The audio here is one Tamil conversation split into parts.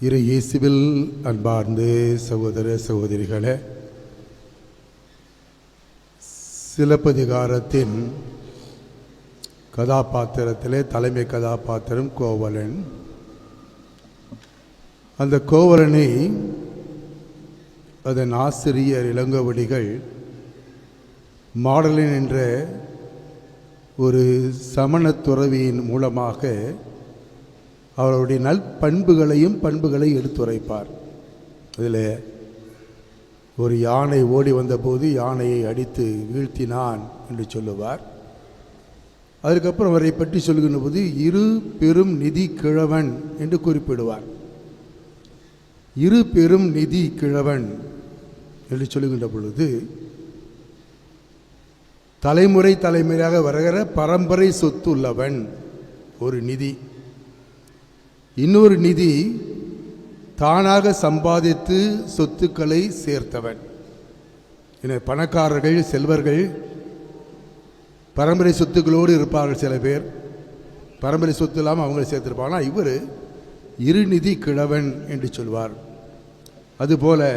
இரு இயேசுவில் அன்பார்ந்த சகோதர சகோதரிகளே, சிலப்பதிகாரத்தின் கதாபாத்திரத்திலே தலைமை கதாபாத்திரம் கோவலன். அந்த கோவலனை அதன் ஆசிரியர் இளங்கோவடிகள் மாடலின் என்ற ஒரு சமண துறவியின் மூலமாக அவருடைய பண்புகளை எடுத்துரைப்பார். அதில் ஒரு யானை ஓடி வந்தபோது யானையை அடித்து வீழ்த்தினான் என்று சொல்லுவார். அதுக்கப்புறம் அவரை பற்றி சொல்கின்ற போது இரு பெரும் நிதி கிழவன் என்று குறிப்பிடுவார். இரு பெரும் நிதி கிழவன் என்று சொல்லுகின்ற பொழுது தலைமுறையாக வருகிற பரம்பரை சொத்து உள்ளவன் ஒரு நிதி, இன்னொரு நிதி தானாக சம்பாதித்து சொத்துக்களை சேர்த்தவன். பணக்காரர்கள் செல்வர்கள் பரம்பரை சொத்துக்களோடு இருப்பார்கள். சில பேர் பரம்பரை சொத்து இல்லாமல் அவங்களை சேர்த்திருப்பாங்க. இவர் இருநிதி கிழவன் என்று சொல்வார். அதுபோல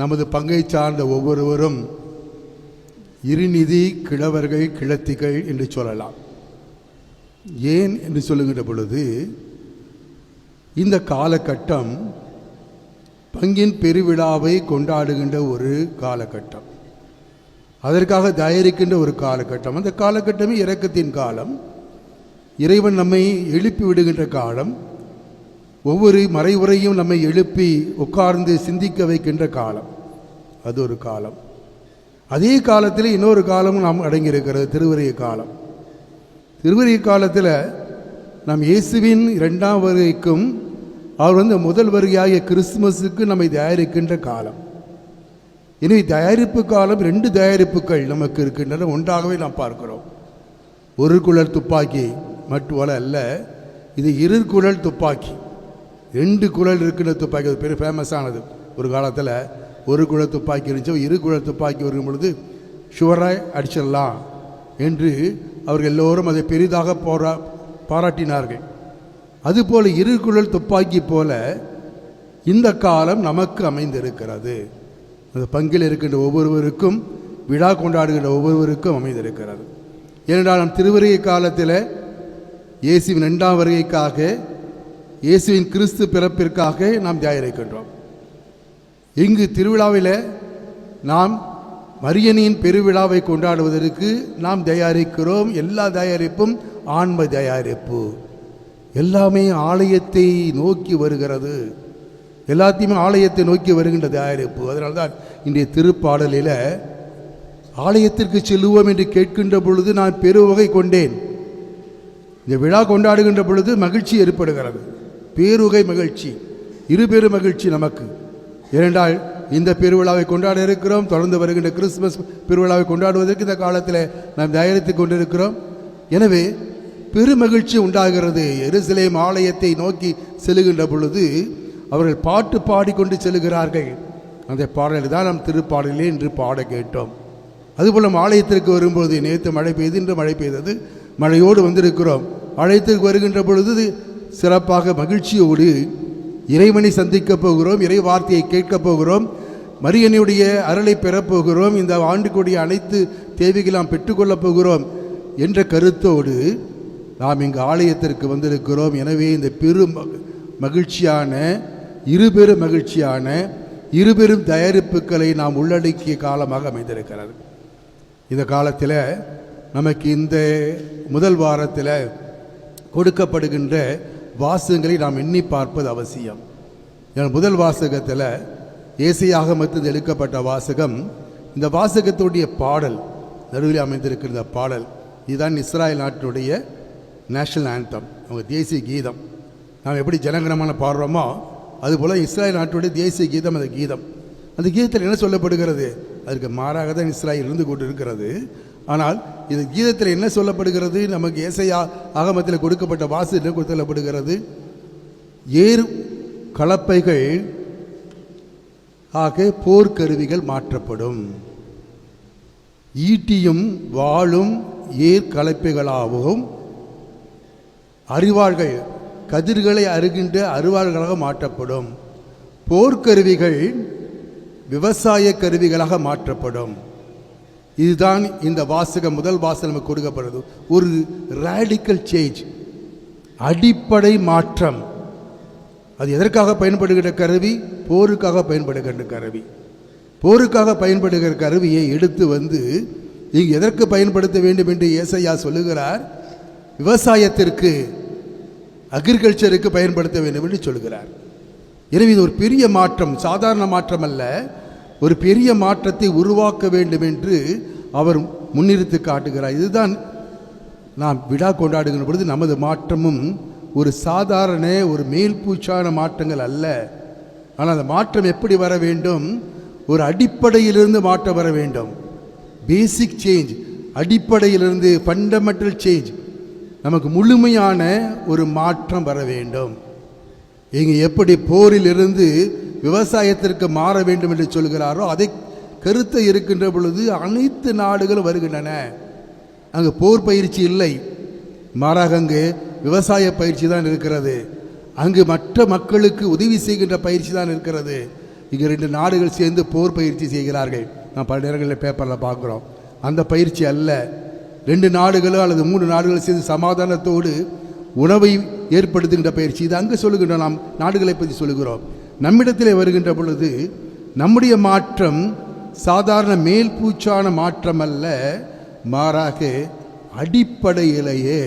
நமது பங்கை சார்ந்த ஒவ்வொருவரும் இருநிதி கிழவர்கள் கிழத்திகள் என்று சொல்லலாம். ஏன் என்று சொல்லுகின்ற பொழுது இந்த காலகட்டம் பங்கின் பெருவிழாவை கொண்டாடுகின்ற ஒரு காலகட்டம், அதற்காக தயாரிக்கின்ற ஒரு காலகட்டம். அந்த காலகட்டமே இரக்கத்தின் காலம், இறைவன் நம்மை எழுப்பி விடுகின்ற காலம், ஒவ்வொரு மறைவுரையும் நம்மை எழுப்பி உட்கார்ந்து சிந்திக்க வைக்கின்ற காலம். அது ஒரு காலம். அதே காலத்தில் இன்னொரு காலமும் நாம் அடங்கியிருக்கிறது, திருவருகை காலம். திருவருகை காலத்தில் நாம் இயேசுவின் 2ஆம் வருகைக்கும் அவர் முதல் வருகையாகிய கிறிஸ்துமஸுக்கு நம்மை தயாரிக்கின்ற காலம். எனவே தயாரிப்பு காலம், 2 தயாரிப்புகள் நமக்கு இருக்கின்றன, ஒன்றாகவே நாம் பார்க்கிறோம். ஒரு குழல் துப்பாக்கி மட்டுமல்ல அல்ல, இது 2 குழல் துப்பாக்கி. 2 குழல் இருக்கின்ற துப்பாக்கி, அது பெரிய ஃபேமஸானது. ஒரு காலத்தில் ஒரு குழல் துப்பாக்கி இருந்துச்சு, 2 குழல் துப்பாக்கி வரும் பொழுது ஷுவராய் அடிச்சிடலாம் என்று அவர்கள் எல்லோரும் அதை பெரிதாக பாராட்டினார்கள். அதுபோல் 2 குழல் துப்பாக்கி போல இந்த காலம் நமக்கு அமைந்திருக்கிறது. அந்த பங்கில் இருக்கின்ற ஒவ்வொருவருக்கும், விழா கொண்டாடுகின்ற ஒவ்வொருவருக்கும் அமைந்திருக்கிறது. ஏனென்றால் நம் திருவருகை காலத்தில் இயேசுவின் 2ஆம் வருகைக்காக, இயேசுவின் கிறிஸ்து பிறப்பிற்காக நாம் தயாரிக்கின்றோம். இங்கு திருவிழாவில் நாம் மரியனின் பெருவிழாவை கொண்டாடுவதற்கு நாம் தயாரிக்கிறோம். எல்லா தயாரிப்பும் ஆன்ம தயாரிப்பு, எல்லாமே ஆலயத்தை நோக்கி வருகிறது, எல்லாத்தையுமே ஆலயத்தை நோக்கி வருகின்ற தயாரிப்பு. அதனால்தான் இன்றைய திருப்பாடலில் ஆலயத்திற்கு செல்லுவோம் என்று கேட்கின்ற பொழுது நான் பெருவகை கொண்டேன். இந்த விழா கொண்டாடுகின்ற பொழுது மகிழ்ச்சி ஏற்படுகிறது, பேருகை மகிழ்ச்சி, இருபெரும் மகிழ்ச்சி நமக்கு. ஏனென்றால் இந்த பெருவிழாவை கொண்டாட இருக்கிறோம், தொடர்ந்து வருகின்ற கிறிஸ்துமஸ் பெருவிழாவை கொண்டாடுவதற்கு இந்த காலத்தில் நாம் தயாரித்து கொண்டிருக்கிறோம். எனவே பெருமகிழ்ச்சி உண்டாகிறது. எருசலேம் ஆலயத்தை நோக்கி செல்லுகின்ற பொழுது அவர்கள் பாட்டு பாடிக்கொண்டு செல்லுகிறார்கள். அந்த பாடலை தான் நாம் திருப்பாடலே என்று பாட கேட்டோம். அதுபோல் நம்ம ஆலயத்திற்கு வரும்போது, நேற்று மழை பெய்து, இன்று மழை பெய்தது, மழையோடு வந்திருக்கிறோம். ஆலயத்திற்கு வருகின்ற பொழுது சிறப்பாக மகிழ்ச்சியோடு இறைவனை சந்திக்கப் போகிறோம், இறை வார்த்தையை கேட்கப் போகிறோம், மரியனுடைய அருளை பெறப்போகிறோம், இந்த ஆண்டுக்குடைய அனைத்து தேவைகளை நாம் பெற்றுக்கொள்ளப் போகிறோம் என்ற கருத்தோடு நாம் இங்கு ஆலயத்திற்கு வந்திருக்கிறோம். எனவே இந்த பெரும் மகிழ்ச்சியான, இருபெரும் மகிழ்ச்சியான, இருபெரும் தயாரிப்புகளை நாம் உள்ளடக்கிய காலமாக அமைந்திருக்கிறது. இந்த காலத்தில் நமக்கு இந்த முதல் வாரத்தில் கொடுக்கப்படுகின்ற வாசகங்களை நாம் எண்ணி பார்ப்பது அவசியம். முதல் வாசகத்தில் ஏசாயாகமத்தில் எடுக்கப்பட்ட வாசகம். இந்த வாசகத்துடைய பாடல் நடுவில் அமைந்திருக்கிற பாடல் இதுதான் இஸ்ராயல் நாட்டினுடைய நேஷனல் ஆந்தம், அவங்க தேசிய கீதம். நாம் எப்படி ஜனகணமன பாடுறோமோ அதுபோல் இஸ்ராயல் நாட்டுடைய தேசிய கீதம் அந்த கீதம். அந்த கீதத்தில் என்ன சொல்லப்படுகிறது? அதற்கு மாறாக தான் இஸ்ராயல் இருந்து கொண்டு இருக்கிறது. ஆனால் இந்த கீதத்தில் என்ன சொல்லப்படுகிறது? நமக்கு ஏசாயா ஆகமத்தில் கொடுக்கப்பட்ட வாசகம் சொல்லப்படுகிறது. ஏர் கலப்பைகள் ஆக போர்க்கருவிகள் மாற்றப்படும், ஈட்டியும் வாளும் ஏர் கலப்பைகளாகவும் அறிவாள்கள் கதிர்களை அருகின்ற அருவாள்களாக மாற்றப்படும். போர்க்கருவிகள் விவசாய கருவிகளாக மாற்றப்படும். இதுதான் இந்த வாசகம், முதல் வாசகம் நமக்கு கொடுக்கப்படுது. ஒரு ரேடிக்கல் சேஞ்ச், அடிப்படை மாற்றம். அது எதற்காக பயன்படுகிற கருவி? போருக்காக பயன்படுகின்ற கருவி. போருக்காக பயன்படுகிற கருவியை எடுத்து வந்து இங்கு எதற்கு பயன்படுத்த வேண்டும் என்று ஏசாயா சொல்லுகிறார்? விவசாயத்திற்கு, அக்ரிகல்ச்சருக்கு பயன்படுத்த வேண்டும் என்று சொல்கிறார். எனவே இது ஒரு பெரிய மாற்றம், சாதாரண மாற்றம் அல்ல, ஒரு பெரிய மாற்றத்தை உருவாக்க வேண்டும் என்று அவர் முன்னிறுத்தி காட்டுகிறார். இதுதான் நாம் விழா கொண்டாடுகிற பொழுது நமது மாற்றமும் ஒரு சாதாரண ஒரு மேல்பூச்சான மாற்றங்கள் அல்ல. ஆனால் அந்த மாற்றம் எப்படி வர வேண்டும்? ஒரு அடிப்படையிலிருந்து மாற்றம் வர வேண்டும். பேசிக் சேஞ்ச், அடிப்படையிலிருந்து ஃபண்டமெண்டல் சேஞ்ச், நமக்கு முழுமையான ஒரு மாற்றம் வர வேண்டும். இங்கே எப்படி போரிலிருந்து விவசாயத்திற்கு மாற வேண்டும் என்று சொல்கிறாரோ அதை கருத்தை இருக்கின்ற பொழுது அனைத்து நாடுகளும் வருகின்றன. அங்கு போர் பயிற்சி இல்லை, மாறாக அங்கு விவசாய பயிற்சி தான் இருக்கிறது. அங்கு மற்ற மக்களுக்கு உதவி செய்கின்ற பயிற்சி தான் இருக்கிறது. இங்கே 2 நாடுகள் சேர்ந்து போர் பயிற்சி செய்கிறார்கள். நான் பல நேரங்களில் பேப்பரில் பார்க்குறோம். அந்த பயிற்சி அல்ல. 2 நாடுகளோ அல்லது 3 நாடுகள் சேர்ந்து சமாதானத்தோடு உணவை ஏற்படுத்துகின்ற பயிற்சி. இது அங்கு சொல்லுகின்ற நாம் நாடுகளை பற்றி சொல்லுகிறோம். நம்மிடத்திலே வருகின்ற பொழுது நம்முடைய மாற்றம் சாதாரண மேல்பூச்சான மாற்றம் அல்ல, மாறாக அடிப்படையிலேயே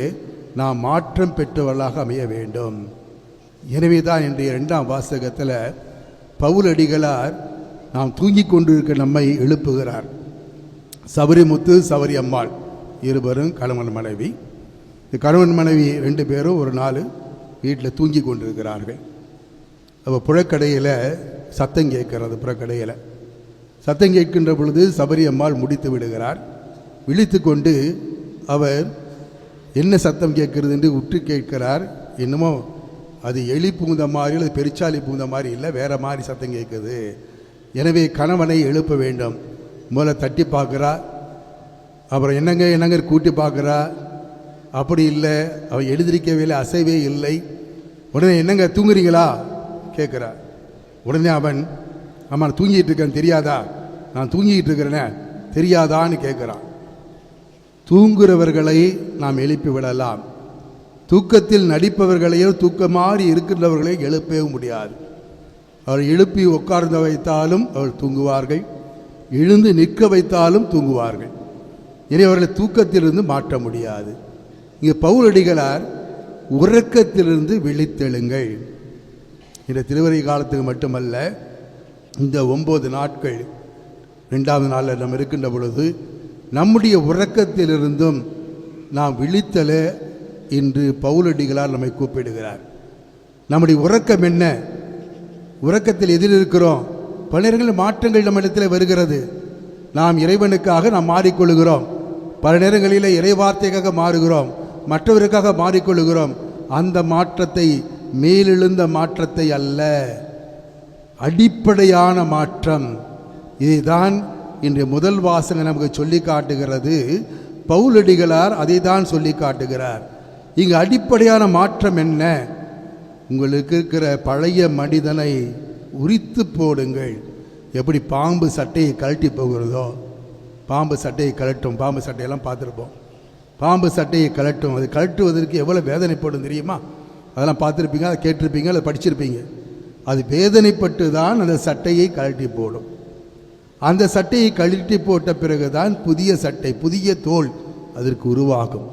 நாம் மாற்றம் பெற்றவர்களாக அமைய வேண்டும். எனவே தான் இன்றைய 2ஆம் வாசகத்தில் பவுலடிகளார் நாம் தூங்கி கொண்டிருக்க நம்மை எழுப்புகிறார். சபரிமுத்து, சபரி அம்மாள் இருவரும் கணவன் மனைவி. கணவன் மனைவி 2 பேரும் ஒரு நாள் வீட்டில் தூங்கி கொண்டிருக்கிறார்கள். அப்போ புழக்கடையில் சத்தம் கேட்கிறது. புறக்கடையில் சத்தம் கேட்கின்ற பொழுது சபரி அம்மாள் முடித்து விடுகிறார். விழித்து கொண்டு அவர் என்ன சத்தம் கேட்கிறது என்று உற்று கேட்கிறார். என்னமோ அது எலி பூந்த மாதிரி அல்லது பெருச்சாலி பூந்த மாதிரி இல்லை, வேறு மாதிரி சத்தம் கேட்குது. எனவே கணவனை எழுப்ப வேண்டும். முதல்ல தட்டி பார்க்குறா, அப்புறம் என்னங்க கூட்டி பார்க்குறா. அப்படி இல்லை, அவள் எழுதிருக்கவே இல்லை, அசைவே இல்லை. உடனே என்னங்க தூங்குறீங்களா கேட்குறா. உடனே அவன், ஆமாம் நான் தூங்கிட்டு இருக்கேன் தெரியாதா, நான் தூங்கிட்டு இருக்கிறேனே தெரியாதான்னு கேட்குறான். தூங்குறவர்களை நாம் எழுப்பி விடலாம், தூக்கத்தில் நடிப்பவர்களையோ தூக்கமாறி இருக்கின்றவர்களையும் எழுப்பவே முடியாது. அவள் எழுப்பி உட்கார்ந்து வைத்தாலும் அவள் தூங்குவார்கள், எழுந்து நிற்க வைத்தாலும் தூங்குவார்கள். இனி அவர்களை தூக்கத்திலிருந்து மாற்ற முடியாது. இங்கே பவுலடிகளார் உறக்கத்திலிருந்து விழித்தெழுங்கள். இந்த திருவரை காலத்துக்கு மட்டுமல்ல, இந்த 9 நாட்கள் 2ஆவது நாளில் நம்ம இருக்கின்ற பொழுது நம்முடைய உறக்கத்திலிருந்தும் நாம் விழித்தல என்று பவுலடிகளார் நம்மை கூப்பிடுகிறார். நம்முடைய உறக்கம் என்ன? உறக்கத்தில் எதில் இருக்கிறோம்? பல நேரங்களில் மாற்றங்கள் நம்ம இடத்தில் வருகிறது. நாம் இறைவனுக்காக நாம் மாறிக்கொள்கிறோம். பல நேரங்களில் இறைவார்த்தைக்காக மாறுகிறோம், மற்றவருக்காக மாறிக்கொள்கிறோம். அந்த மாற்றத்தை மேலெழுந்த மாற்றத்தை அல்ல, அடிப்படையான மாற்றம். இதைதான் இன்றைய முதல் வாசகம் நமக்கு சொல்லி காட்டுகிறது. பவுலடிகளார் அதை தான் சொல்லி காட்டுகிறார். இங்கு அடிப்படையான மாற்றம் என்ன? உங்களுக்கு இருக்கிற பழைய மனிதனை உரித்து போடுங்கள். எப்படி பாம்பு சட்டையை கழட்டி போகிறதோ, பாம்பு சட்டையை கழட்டும். பாம்பு சட்டையெல்லாம் பார்த்துருப்போம். பாம்பு சட்டையை கழட்டும். அது கழட்டுவதற்கு எவ்வளோ வேதனைப்படும் தெரியுமா? அதெல்லாம் பார்த்துருப்பீங்க, அதை கேட்டிருப்பீங்க, அதை படிச்சிருப்பீங்க. அது வேதனைப்பட்டு தான் அந்த சட்டையை கழட்டி போடும். அந்த சட்டையை கழட்டி போட்ட பிறகுதான் புதிய சட்டை, புதிய தோல் அதற்கு உருவாகும்.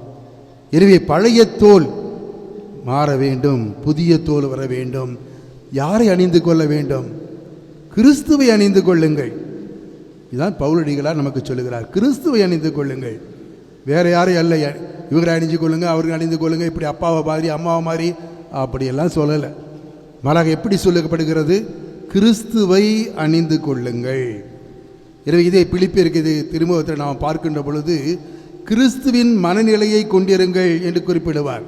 எனவே பழைய தோல் மாற வேண்டும், புதிய தோல் வர வேண்டும். யாரை அணிந்து கொள்ள வேண்டும்? கிறிஸ்துவை அணிந்து கொள்ளுங்கள். இதுதான் பவுலடிகளார் நமக்கு சொல்லுகிறார். கிறிஸ்துவை அணிந்து கொள்ளுங்கள், வேற யாரும் அல்ல. இவரை அணிஞ்சு கொள்ளுங்க, அவர்கள் அணிந்து கொள்ளுங்க, இப்படி அப்பாவை மாதிரி அம்மாவை மாதிரி அப்படியெல்லாம் சொல்லலை. மாறாக எப்படி சொல்லப்படுகிறது? கிறிஸ்துவை அணிந்து கொள்ளுங்கள். எனவே இதை பிலிப்பியருக்கு இது திருமுகத்தில் நாம் பார்க்கின்ற பொழுது கிறிஸ்துவின் மனநிலையை கொண்டிருங்கள் என்று குறிப்பிடுவார்.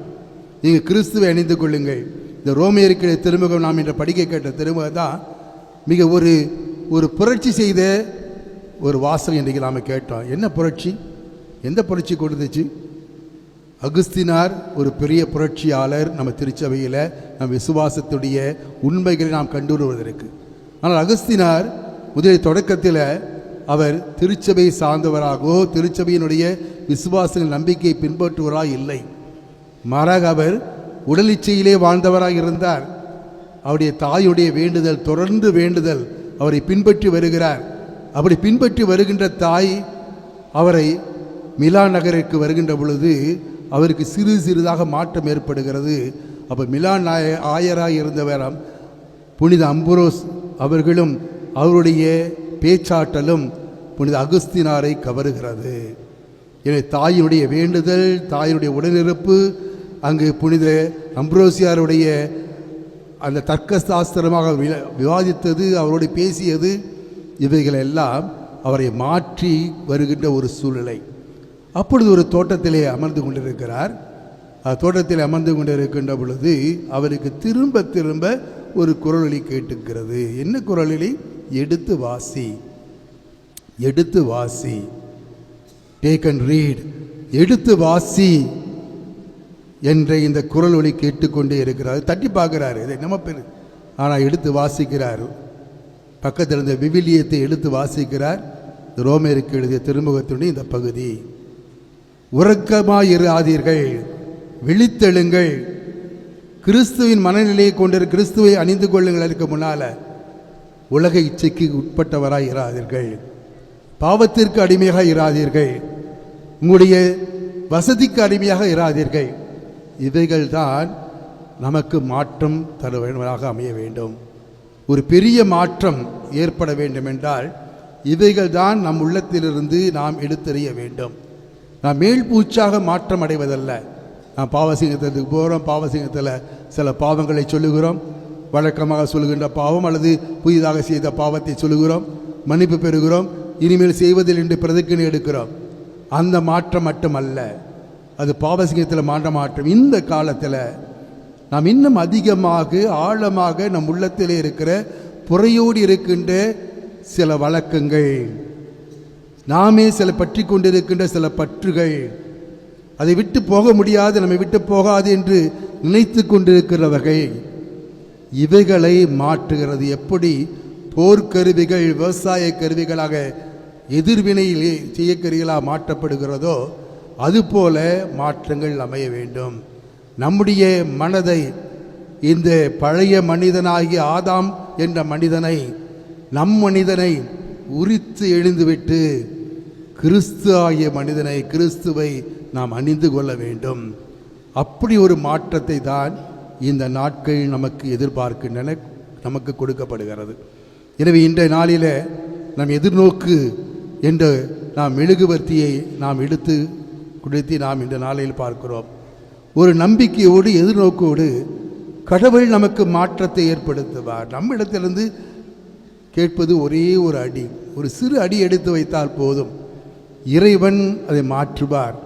நீங்கள் கிறிஸ்துவை அணிந்து கொள்ளுங்கள். இந்த ரோமியருக்கு திருமுகம் நாம் இன்று படிக்க கேட்ட திருமுகம் தான் மிக ஒரு புரட்சி செய்த ஒரு வாசகம் இன்றைக்கு நாம் கேட்டோம். என்ன புரட்சி? எந்த புரட்சி கொடுத்துச்சு? அகுஸ்தினார் ஒரு பெரிய புரட்சியாளர் நம்ம திருச்சபையில் நம் விசுவாசத்துடைய உண்மைகளை நாம் கண்டு வருவதற்கு. ஆனால் அகுஸ்தினார் முதலில் தொடக்கத்தில் அவர் திருச்சபை சார்ந்தவராகவோ திருச்சபையினுடைய விசுவாசங்கள் நம்பிக்கையை பின்பற்றுவராக இல்லை. மாறாக அவர் உடலிச்சையிலே வாழ்ந்தவராக இருந்தார். அவருடைய தாயுடைய வேண்டுதல், தொடர்ந்து வேண்டுதல் அவரை பின்பற்றி வருகிறார். அப்படி பின்பற்றி வருகின்ற தாய் அவரை மிலான் நகருக்கு வருகின்ற பொழுது அவருக்கு சிறு சிறிதாக மாற்றம் ஏற்படுகிறது. அப்போ மிலான் ஆயராக இருந்தவரம் புனித அம்புரோஸ் அவர்களும் அவருடைய பேச்சாற்றலும் புனித அகுஸ்தினாரை கவருகிறது. எனவே தாயினுடைய வேண்டுதல், தாயினுடைய உடனிருப்பு, அங்கு புனித அம்ப்ரோசியாருடைய அந்த தர்க்க சாஸ்திரமாக விவாதித்தது, அவரோடு பேசியது, இவைகளெல்லாம் அவரை மாற்றி வருகின்ற ஒரு சூழ்நிலை. அப்பொழுது ஒரு தோட்டத்திலே அமர்ந்து கொண்டிருக்கிறார். தோட்டத்தில் அமர்ந்து கொண்டிருக்கின்ற பொழுது அவருக்கு திரும்ப திரும்ப ஒரு குரலொலி கேட்டுக்கிறது. என்ன குரலொலி? எடுத்து வாசி, எடுத்து வாசி, டேக் அண்ட் ரீட், எடுத்து வாசி என்ற இந்த குரல் ஒலி கேட்டுக்கொண்டே இருக்கிறார். தட்டி பார்க்கிறாரு, இதை நம்ம பேர். ஆனால் எடுத்து வாசிக்கிறார். பக்கத்தில் இருந்த விவிலியத்தை எடுத்து வாசிக்கிறார். ரோமேருக்கு எழுதிய திருமுகத்தினுடைய இந்த பகுதி. உறக்கமாயிராதீர்கள், விழித்தெழுங்கள், கிறிஸ்துவின் மனநிலையை கொண்டு கிறிஸ்துவை அணிந்து கொள்ளுங்கள். அதுக்கு முன்னால் உலக இச்சைக்கு உட்பட்டவராக இராதீர்கள், பாவத்திற்கு அடிமையாக இராதீர்கள், உங்களுடைய வசதிக்கு அடிமையாக இராதீர்கள். இவைகள் தான் நமக்கு மாற்றம் தருவதாக அமைய வேண்டும். ஒரு பெரிய மாற்றம் ஏற்பட வேண்டும் என்றால் இவைகள் தான் நம் உள்ளத்திலிருந்து நாம் எடுத்தறிய வேண்டும். நாம் மேல் பூச்சாக மாற்றம் அடைவதல்ல. நாம் பாவசிங்கத்துக்கு போகிறோம், பாவசிங்கத்தில் சில பாவங்களை சொல்லுகிறோம், வழக்கமாக சொல்லுகின்ற பாவம் அல்லது புதிதாக செய்த பாவத்தை சொல்லுகிறோம், மன்னிப்பு பெறுகிறோம், இனிமேல் செய்வதில் என்று பிரதிஜை எடுக்கிறோம். அந்த மாற்றம் மட்டுமல்ல, அது பாவசிங்கத்தில் மாற்றம். இந்த காலத்தில் நாம் இன்னும் அதிகமாக ஆழமாக நம் உள்ளத்திலே இருக்கிற புறையோடு இருக்கின்ற சில வழக்கங்கள், நாமே சில பற்றி கொண்டிருக்கின்ற சில பற்றுகள், அதை விட்டு போக முடியாது, நம்மை விட்டு போகாது என்று நினைத்து கொண்டிருக்கிறவர்கள், இவைகளை மாற்றுகிறது. எப்படி போர்க்கருவிகள் விவசாய கருவிகளாக எதிர்வினையிலே செய்யக்கருவிகளாக மாற்றப்படுகிறதோ அதுபோல மாற்றங்கள் அமைய வேண்டும். நம்முடைய மனதை, இந்த பழைய மனிதனாகிய ஆதாம் என்ற மனிதனை, நம் மனிதனை உரித்து எழுந்துவிட்டு கிறிஸ்து ஆகிய மனிதனை, கிறிஸ்துவை நாம் அணிந்து கொள்ள வேண்டும். அப்படி ஒரு மாற்றத்தை தான் இந்த நாட்கள் நமக்கு எதிர்பார்க்கின்றன, நமக்கு கொடுக்கப்படுகிறது. எனவே இன்றைய நாளில் நம் எதிர்நோக்கு என்ற நாம் மெழுகுவர்த்தியை நாம் எடுத்து கொடுத்து நாம் இந்த நாளில் பார்க்கிறோம். ஒரு நம்பிக்கையோடு எதிர்நோக்கோடு கடவுள் நமக்கு மாற்றத்தை ஏற்படுத்துவார். நம்மிடத்திலிருந்து கேட்பது ஒரே ஒரு அடி, ஒரு சிறு அடி எடுத்து வைத்தால் போதும், இறைவன் அதை மாற்றுவார்.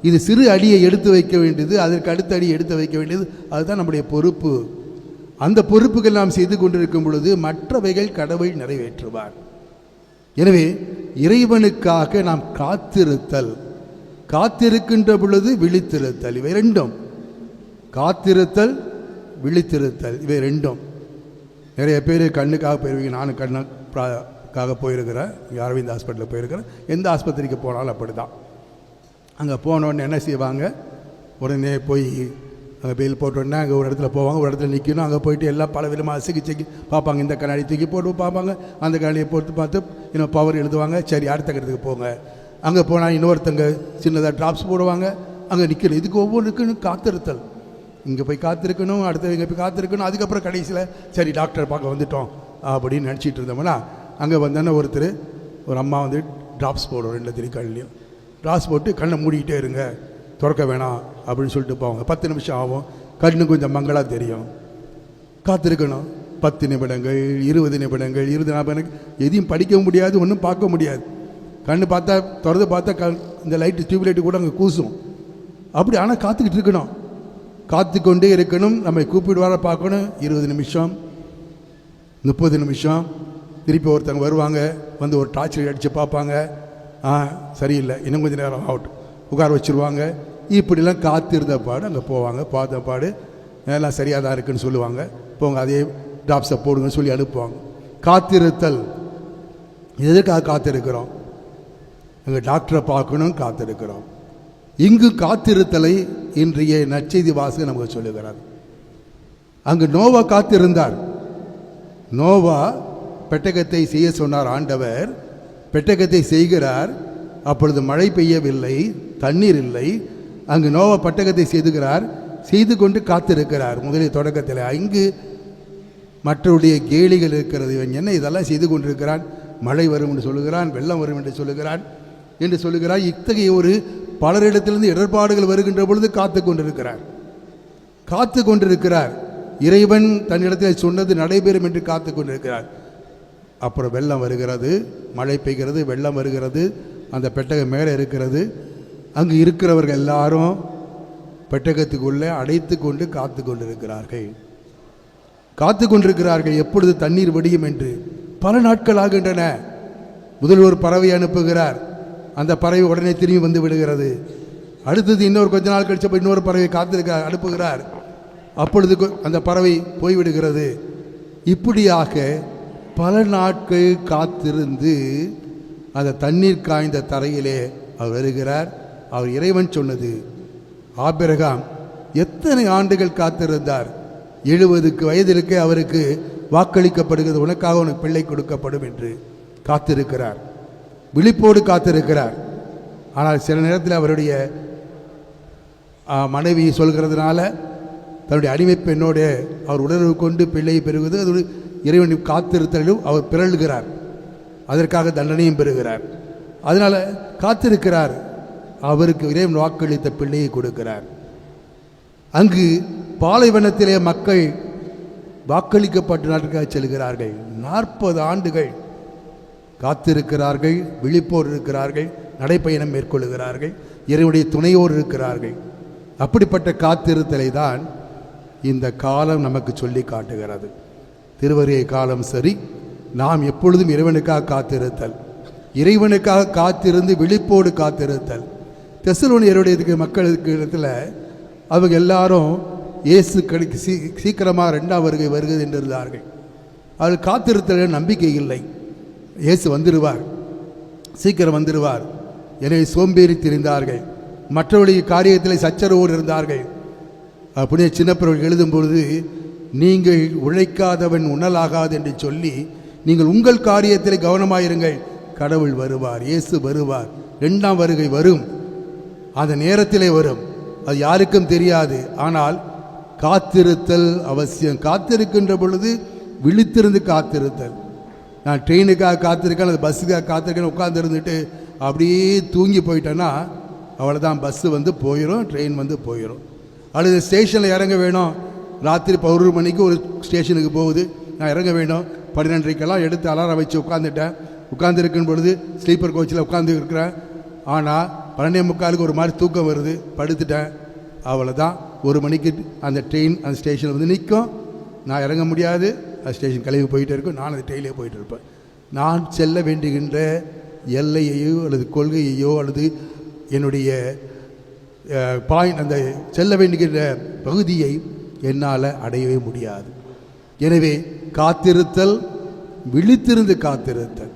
இது சிறு அடியை எடுத்து வைக்க வேண்டியது, அதற்கு அடுத்த அடி எடுத்து வைக்க வேண்டியது, அதுதான் நம்முடைய பொறுப்பு. அந்த பொறுப்புகள் நாம் செய்து கொண்டிருக்கும் பொழுது மற்றவைகள் கடவுள் நிறைவேற்றுவார். எனவே இறைவனுக்காக நாம் காத்திருத்தல், காத்திருக்கின்ற பொழுது விழித்திருத்தல், இவை ரெண்டும், காத்திருத்தல் விழித்திருத்தல், இவை ரெண்டும். நிறைய பேர் கண்ணுக்காக போயிருவீங்க. நானும் கண்ணுக்காக போயிருக்கிறேன். அரவிந்த் ஹாஸ்பிட்டலில் போயிருக்கிறேன். எந்த ஆஸ்பத்திரிக்கு போனாலும் அப்படி தான். அங்கே போனோடனே என்ன செய்வாங்க, உடனே போய் அங்கே பெயில் போட்டோடனே அங்கே ஒரு இடத்துல போவாங்க, ஒரு இடத்துல நிற்கணும். அங்கே போயிட்டு எல்லாம் பல விதமாக சிகிச்சைக்கு பார்ப்பாங்க. இந்த கண்ணாடி தூக்கி போட்டு பார்ப்பாங்க, அந்த கண்ணாடியை போட்டு பார்த்து இன்னும் பவர் எழுதுவாங்க. சரி, அடுத்த கட்டத்துக்கு போங்க. அங்கே போனால் இன்னொருத்தங்க சின்னதாக ட்ராப்ஸ் போடுவாங்க, அங்கே நிற்கணும். இதுக்கு ஒவ்வொன்றுக்குன்னு காத்திருத்தல். இங்கே போய் காத்திருக்கணும், அடுத்த இங்கே போய் காத்திருக்கணும். அதுக்கப்புறம் கடைசியில் சரி டாக்டரை பார்க்க வந்துட்டோம் அப்படின்னு நினச்சிட்டு இருந்தோம்னா, அங்கே வந்தோன்னா ஒரு அம்மா வந்து ட்ராப்ஸ் போடும், 2 கண்ணிலையும் ட்ராப்ஸ் போட்டு கண்ணை மூடிக்கிட்டே இருங்க, திறக்க வேணாம் அப்படின்னு சொல்லிட்டு போவாங்க. 10 நிமிஷம் ஆகும், கண்ணு கொஞ்சம் மங்களாக தெரியும். காத்திருக்கணும் 10 நிமிடங்கள், 20 நிமிடங்கள், 20 நிமிடங்கள், எதையும் படிக்க முடியாது, ஒன்றும் பார்க்க முடியாது. கண்ணு பார்த்தா திறந்து பார்த்தா இந்த லைட்டு டியூப் லைட்டு கூட அங்கே கூசும். அப்படி ஆனால் காத்துக்கிட்டு இருக்கணும், காத்து கொண்டே இருக்கணும். நம்ம கூப்பிடுவார பார்க்கணும். 20 நிமிஷம், 30 நிமிஷம், திருப்பி ஒருத்தவங்க வருவாங்க, வந்து ஒரு டார்ச் அடித்து பார்ப்பாங்க. சரியில்லை, இன்னும் கொஞ்சம் நேரம் ஆகட்டும், உட்கார வச்சுருவாங்க. இப்படிலாம் காத்திருந்த பாடு அங்கே போவாங்க. பார்த்த பாடு எல்லாம் சரியாக தான் இருக்குன்னு சொல்லுவாங்க. போங்க அதே டாப்ஸை போடுங்கன்னு சொல்லி அனுப்புவாங்க. காத்திருத்தல், எதற்காக காத்திருக்கிறோம்? எங்கள் டாக்டரை பார்க்கணும் காத்திருக்கிறோம். இங்கு காத்திருத்தலை இன்றைய நற்செய்தி வாசகம் நமக்கு சொல்லுகிறார். அங்கு நோவா காத்திருந்தார். நோவா பெட்டகத்தை செய்ய சொன்னார் ஆண்டவர். பெட்டகத்தை செய்கிறார். அப்பொழுது மழை பெய்யவில்லை, தண்ணீர் இல்லை. அங்கு நோவா பெட்டகத்தை செய்துகிறார். செய்து கொண்டு காத்திருக்கிறார். முதலில் தொடக்கத்தில் இங்கு மற்றவருடைய கேலிகள் இருக்கிறது. இவன் என்ன இதெல்லாம் செய்து கொண்டிருக்கிறான்? மழை வரும் என்று சொல்லுகிறான், வெள்ளம் வரும் என்று சொல்லுகிறான் என்று சொல்லுகிறார். இத்தகைய ஒரு பலரிடத்திலிருந்து இடர்பாடுகள் வருகின்ற பொழுது காத்து கொண்டிருக்கிறார். காத்து கொண்டிருக்கிறார். இறைவன் தன்னிடத்தில் சொன்னது நடைபெறும் என்று காத்து கொண்டிருக்கிறார். அப்புறம் வெள்ளம் வருகிறது, மழை பெய்கிறது, வெள்ளம் வருகிறது. அந்த பெட்டகம் மேலே இருக்கிறது. அங்கு இருக்கிறவர்கள் எல்லாரும் பெட்டகத்துக்குள்ளே அடைத்து கொண்டு காத்து கொண்டிருக்கிறார்கள். காத்து கொண்டிருக்கிறார்கள் எப்பொழுது தண்ணீர் வடியும் என்று. பல நாட்கள் ஆகின்றன. முதல்வர் பறவை அனுப்புகிறார். அந்த பறவை உடனே திரும்பி வந்து விடுகிறது. அடுத்தது இன்னொரு கொஞ்ச நாள் கழிச்சப்போ இன்னொரு பறவை காத்திருக்கிறார், அனுப்புகிறார். அப்பொழுது அந்த பறவை போய்விடுகிறது. இப்படியாக பல நாட்கள் காத்திருந்து அந்த தண்ணீர் காய்ந்த தரையிலே அவர் வருகிறார். அவர் இறைவன் சொன்னது. ஆபிரகாம் எத்தனை ஆண்டுகள் காத்திருந்தார்? 70 வயதிற்கே அவருக்கு வாக்களிக்கப்படுகிறது, உனக்காக உனக்கு பிள்ளை கொடுக்கப்படும் என்று காத்திருக்கிறார். விழிப்போடு காத்திருக்கிறார். ஆனால் சில நேரத்தில் அவருடைய மனைவி சொல்கிறதுனால தன்னுடைய அடிமை பெண்ணோடு அவர் உணர்வு கொண்டு பிள்ளையை பெறுவது அது இறைவன் காத்திருத்தலும் அவர் பிறழ்கிறார். அதற்காக தண்டனையும் பெறுகிறார். அதனால் காத்திருக்கிறார். அவருக்கு இறைவன் வாக்களித்த பிள்ளையை கொடுக்கிறார். அங்கு பாலைவனத்திலே மக்கள் வாக்களிக்கப்பட்ட நாட்களுக்காக செல்கிறார்கள். 40 ஆண்டுகள் காத்திருக்கிறார்கள். விழிப்போர் இருக்கிறார்கள். நடைப்பயணம் மேற்கொள்கிறார்கள். இறைவனுடைய துணையோர் இருக்கிறார்கள். அப்படிப்பட்ட காத்திருத்தலை தான் இந்த காலம் நமக்கு சொல்லி காட்டுகிறது. திருவருகை காலம் சரி. நாம் எப்பொழுதும் இறைவனுக்காக காத்திருத்தல், இறைவனுக்காக காத்திருந்து விழிப்போடு காத்திருத்தல். தெசலோனியருடைய மக்களுக்கு இடத்துல அவங்க எல்லாரும் இயேசு கடைக்கு சீக்கிரமாக 2ஆம் வருகை வருகிறது என்று இருந்தார்கள். அவர்கள் காத்திருத்தல் நம்பிக்கை இல்லை. இயேசு வந்துடுவார், சீக்கிரம் வந்துடுவார். எனவே சோம்பேறி திரிந்தார்கள். மற்றவருடைய காரியத்தில் சச்சரவோடு இருந்தார்கள். அப்படியே சின்னப்பர்கள் எழுதும் பொழுது, நீங்கள் உழைக்காதவன் உணலாகாது என்று சொல்லி நீங்கள் உங்கள் காரியத்தில் கவனமாயிருங்கள். கடவுள் வருவார், இயேசு வருவார், 2ஆம் வருகை வரும். அந்த நேரத்திலே வரும். அது யாருக்கும் தெரியாது. ஆனால் காத்திருத்தல் அவசியம். காத்திருக்கின்ற பொழுது விழித்திருந்து காத்திருத்தல். நான் ட்ரெயினுக்காக காத்திருக்கேன், அது பஸ்ஸுக்காக காத்திருக்கேன்னு உட்காந்துருந்துட்டு அப்படியே தூங்கி போயிட்டேன்னா அவ்வளோதான். பஸ்ஸு வந்து போயிடும், ட்ரெயின் வந்து போயிடும். அல்லது ஸ்டேஷனில் இறங்க வேணும். ராத்திரி 11 மணிக்கு ஒரு ஸ்டேஷனுக்கு போகுது, நான் இறங்க வேணும். 12:30க்கெல்லாம் எடுத்து அலாரம் வச்சு உட்காந்துட்டேன். உட்காந்துருக்கும் பொழுது ஸ்லீப்பர் கோச்சில் உட்காந்து இருக்கிறேன். ஆனால் 12:45 ஒரு மாதிரி தூக்கம் வருது, படுத்துட்டேன். அவ்வளோதான். 1 மணிக்கு அந்த ட்ரெயின் அந்த ஸ்டேஷனில் வந்து நிற்கும். நான் இறங்க முடியாது. அந்த ஸ்டேஷன் கிளம்பி போயிட்டே இருக்கும். நான் அந்த ட்ரெயிலே போயிட்டு இருப்பேன். நான் செல்ல வேண்டுகின்ற எல்லையையோ அல்லது கொள்கையையோ அல்லது என்னுடைய அந்த செல்ல வேண்டுகின்ற பகுதியை என்னால் அடையவே முடியாது. எனவே காத்திருத்தல், விழித்திருந்து காத்திருத்தல்,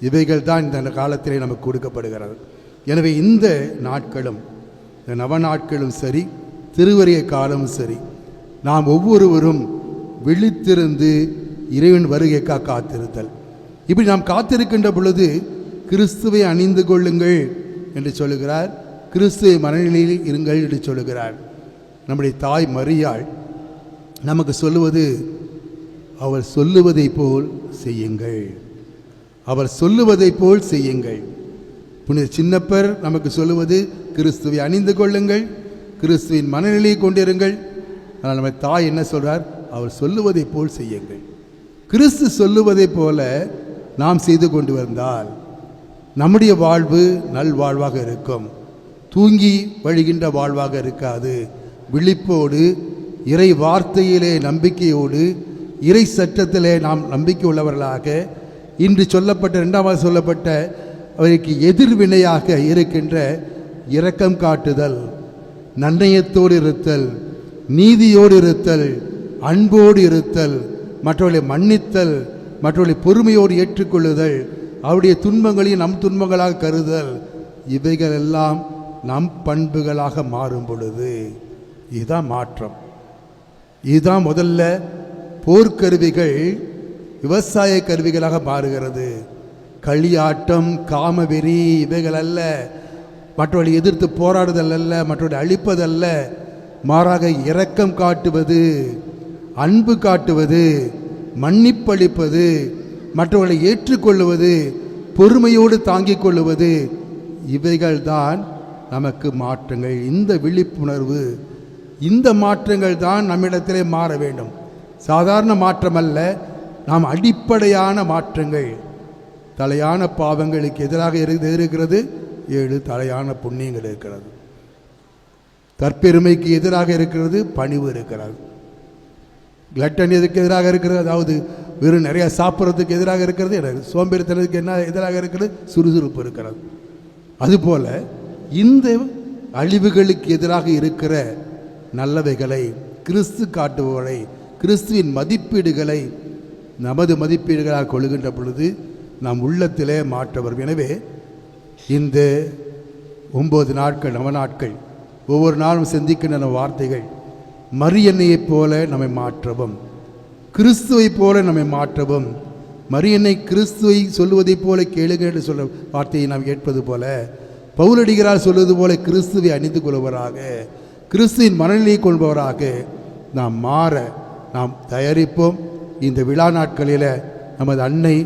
இவைகள் தான் இந்த காலத்திலே நமக்கு கொடுக்கப்படுகிறது. எனவே இந்த நாட்களும், இந்த நவநாட்களும் சரி, திருவருகை காலமும் சரி, நாம் ஒவ்வொருவரும் விழித்திருந்து இறைவன் வருகைக்காக காத்திருத்தல். இப்படி நாம் காத்திருக்கின்ற பொழுது கிறிஸ்துவை அணிந்து கொள்ளுங்கள் என்று சொல்லுகிறார். கிறிஸ்துவை மனநிலையில் இருங்கள் என்று சொல்லுகிறார். நம்முடைய தாய் மரியாள் நமக்கு சொல்லுவது, அவர் சொல்லுவதை போல் செய்யுங்கள், அவர் சொல்லுவதை போல் செய்யுங்கள். புனித சின்னப்பர் நமக்கு சொல்லுவது, கிறிஸ்துவை அணிந்து கொள்ளுங்கள், கிறிஸ்துவின் மனநிலையை கொண்டிருங்கள். ஆனால் நம்ம தாய் என்ன சொல்றார்? அவர் சொல்லுவதை போல் செய்யுங்கள். கிறிஸ்து சொல்லுவதை போல நாம் செய்து கொண்டு வந்தால் நம்முடைய வாழ்வு நல்வாழ்வாக இருக்கும். தூங்கி வழிகின்ற வாழ்வாக இருக்காது. விழிப்போடு, இறை வார்த்தையிலே நம்பிக்கையோடு, இறை சட்டத்திலே நாம் நம்பிக்கை உள்ளவர்களாக, இன்று சொல்லப்பட்ட 2ஆவது சொல்லப்பட்ட அவருக்கு எதிர்வினையாக இருக்கின்ற இரக்கம் காட்டுதல், நன்னயத்தோடு இருத்தல், நீதியோடு இருத்தல், அன்போடு இருத்தல், மற்றவர்களை மன்னித்தல், மற்றவர்களை பொறுமையோடு ஏற்றுக்கொள்ளுதல், அவருடைய துன்பங்களையும் நம் துன்பங்களாக கருதல், இவைகள் எல்லாம் நம் பண்புகளாக மாறும் பொழுது இதுதான் மாற்றம். இதுதான் முதல்ல போர்க்கருவிகள் விவசாய கருவிகளாக மாறுகிறது. களியாட்டம், காமவெறி இவைகள் அல்ல, மற்றவர்களை எதிர்த்து போராடுதல் அல்ல, மற்றவர்களை அழிப்பதல்ல, மாறாக இரக்கம் காட்டுவது, அன்பு காட்டுவது, மன்னிப்பளிப்பது, மற்றவர்களை ஏற்றுக்கொள்வது, பொறுமையோடு தாங்கிக் கொள்ளுவது, இவைகள்தான் நமக்கு மாற்றங்கள். இந்த விழிப்புணர்வு, இந்த மாற்றங்கள் தான் நம்மிடத்திலே மாற வேண்டும். சாதாரண மாற்றம் அல்ல, நாம் அடிப்படையான மாற்றங்கள். தலையான பாவங்களுக்கு எதிராக இருக்கிறது 7 தலையான புண்ணியங்கள் இருக்கிறது. தற்பெருமைக்கு எதிராக இருக்கிறது பணிவு இருக்கிறது. கிளட்டன் எதுக்கு எதிராக இருக்கிறது, அதாவது வெறும் நிறைய சாப்பிட்றதுக்கு எதிராக இருக்கிறது. சோம்பேறித்தனத்துக்கு என்ன எதிராக இருக்கிறது, சுறுசுறுப்பு இருக்கிறது. அதுபோல் இந்த அழிவுகளுக்கு எதிராக இருக்கிற நல்லவைகளை, கிறிஸ்து காட்டுபவரை, கிறிஸ்துவின் மதிப்பீடுகளை நமது மதிப்பீடுகளாக கொள்கின்ற பொழுது நாம் உள்ளத்திலே மாற்ற வரும். எனவே இந்த 9 நாட்கள், நவநாட்கள், ஒவ்வொரு நாளும் சிந்திக்கின்ற வார்த்தைகள் மரியன்னையைப் போல நம்மை மாற்றவும், கிறிஸ்துவைப் போல நம்மை மாற்றவும், மரியன்னை கிறிஸ்துவை சொல்லுவதைப் போல கேளுங்கள் என்று சொல்ல வார்த்தையை நாம் கேட்பது போல, பவுலடிகளால் சொல்வது போல கிறிஸ்துவை அணிந்து கொள்வராக, கிறிஸ்துவின் மனநிலையை கொள்பவராக நாம் மாற நாம் தயாரிப்போம். இந்த விழா நாட்களில் நமது அன்னை,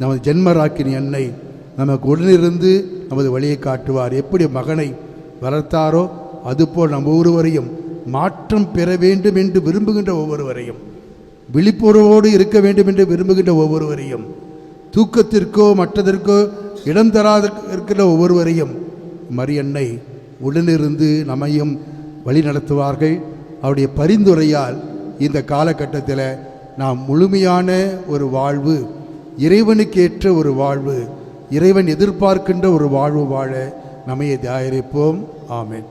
நமது ஜென்மராக்கினி அன்னை நமக்கு உடனிருந்து நமது வழியை காட்டுவார். எப்படி மகனை வளர்த்தாரோ அதுபோல் நம் ஒவ்வொருவரையும் மாற்றம் பெற வேண்டும் என்று விரும்புகின்ற ஒவ்வொருவரையும், விழிப்புணர்வோடு இருக்க வேண்டும் என்று விரும்புகின்ற ஒவ்வொருவரையும், தூக்கத்திற்கோ மற்றதற்கோ இடம் தராத இருக்கிற ஒவ்வொருவரையும் மரியன்னை உடனிருந்து நம்மையும் வழி நடத்துவார்கள். அவருடைய பரிந்துரையால் இந்த காலகட்டத்தில் நாம் முழுமையான ஒரு வாழ்வு, இறைவனுக்கேற்ற ஒரு வாழ்வு, இறைவன் எதிர்பார்க்கின்ற ஒரு வாழ்வு வாழ நம்மை தயாரிப்போம். ஆமென்.